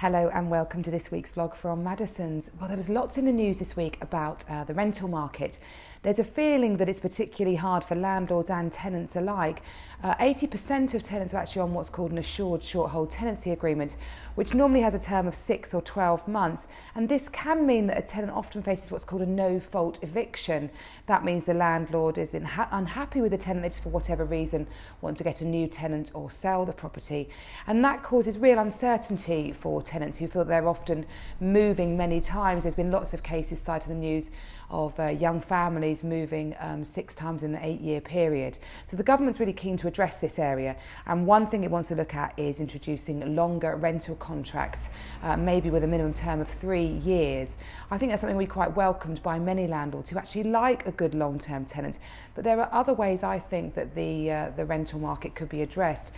Hello and welcome to this week's vlog from Maddisons. Well, there was lots in the news this week about the rental market. There's a feeling that it's particularly hard for landlords and tenants alike. 80% of tenants are actually on what's called an assured short-hold tenancy agreement, which normally has a term of 6 or 12 months. And this can mean that a tenant often faces what's called a no-fault eviction. That means the landlord is unhappy with the tenant, they just for whatever reason want to get a new tenant or sell the property. And that causes real uncertainty for tenants who feel they're often moving many times. There's been lots of cases cited in the news of young families moving 6 times in an 8-year period. So the government's really keen to address this area, and one thing it wants to look at is introducing longer rental contracts, maybe with a minimum term of 3 years. I think that's something we quite welcomed by many landlords who actually like a good long-term tenant, but there are other ways I think that the rental market could be addressed.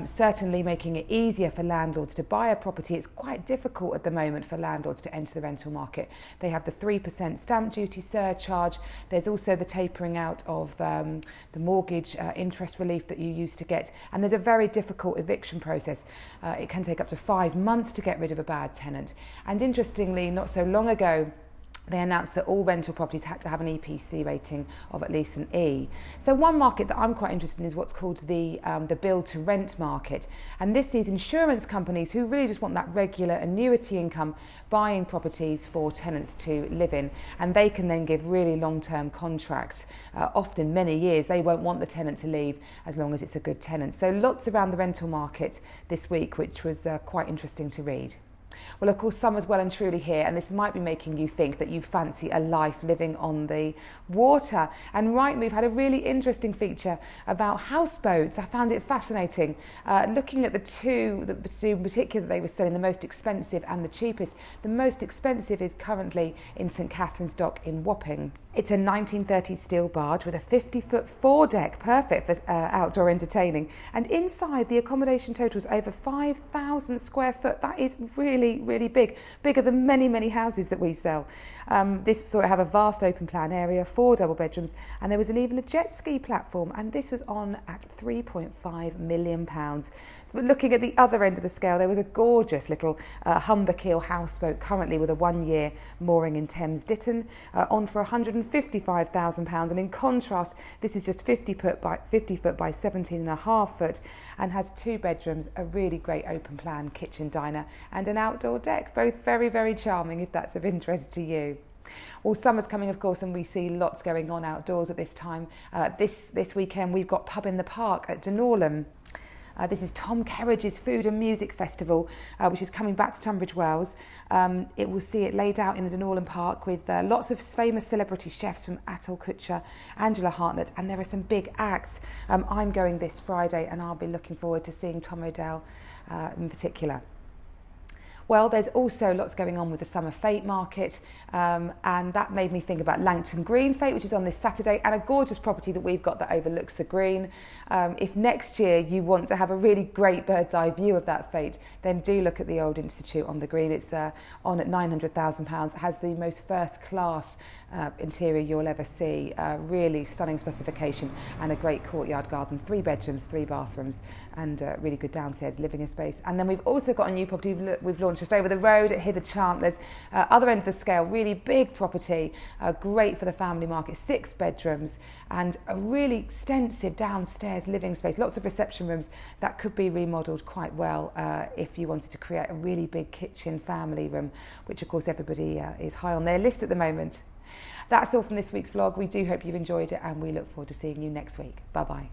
Certainly making it easier for landlords to buy a property. It's quite difficult at the moment for landlords to enter the rental market. They have the 3% stamp duty surcharge. There's also the tapering out of the mortgage interest relief that you used to get, and there's a very difficult eviction process. It can take up to 5 months to get rid of a bad tenant. And interestingly, not so long ago, they announced that all rental properties had to have an EPC rating of at least an E. So one market that I'm quite interested in is what's called the build-to-rent market. And this sees insurance companies who really just want that regular annuity income buying properties for tenants to live in. And they can then give really long-term contracts, often many years. They won't want the tenant to leave as long as it's a good tenant. So lots around the rental market this week, which was quite interesting to read. Well, of course, summer's well and truly here, and this might be making you think that you fancy a life living on the water. And Rightmove had a really interesting feature about houseboats. I found it fascinating. Looking at the two in particular that they were selling, the most expensive and the cheapest. The most expensive is currently in St Catherine's Dock in Wapping. It's a 1930s steel barge with a 50-foot foredeck, perfect for outdoor entertaining. And inside, the accommodation total is over 5,000 square foot. That is really, really big, bigger than many, many houses that we sell. This saw it have a vast open plan area, 4 double bedrooms, and there was even a jet ski platform, and this was on at £3.5 million. But looking at the other end of the scale, there was a gorgeous little Humber keel houseboat currently with a 1-year mooring in Thames Ditton, on for £155,000, and in contrast, this is just 50 foot by 17.5 foot and has 2 bedrooms, a really great open plan kitchen diner and an outdoor deck, both very, very charming if that's of interest to you. Well, summer's coming, of course, and we see lots going on outdoors at this time. This weekend we've got Pub in the Park at Dinorlam. This is Tom Kerridge's Food and Music Festival, which is coming back to Tunbridge Wells. It will see it laid out in the Dinorlam Park with lots of famous celebrity chefs from Atul Kutcher, Angela Hartnett, and there are some big acts. I'm going this Friday, and I'll be looking forward to seeing Tom O'Dell in particular. Well, there's also lots going on with the summer fete market, and that made me think about Langton Green Fete, which is on this Saturday, and a gorgeous property that we've got that overlooks the green. If next year you want to have a really great bird's eye view of that fete, then do look at the Old Institute on the green. It's on at £900,000. It has the most first-class interior you'll ever see. Really stunning specification and a great courtyard garden, 3 bedrooms, 3 bathrooms, and really good downstairs living space. And then we've also got a new property we've launched just over the road at Hither Chantlers, other end of the scale, really big property, great for the family market, 6 bedrooms and a really extensive downstairs living space, lots of reception rooms that could be remodelled quite well if you wanted to create a really big kitchen family room, which of course everybody is high on their list at the moment. That's all from this week's vlog. We do hope you've enjoyed it, and we look forward to seeing you next week. Bye bye.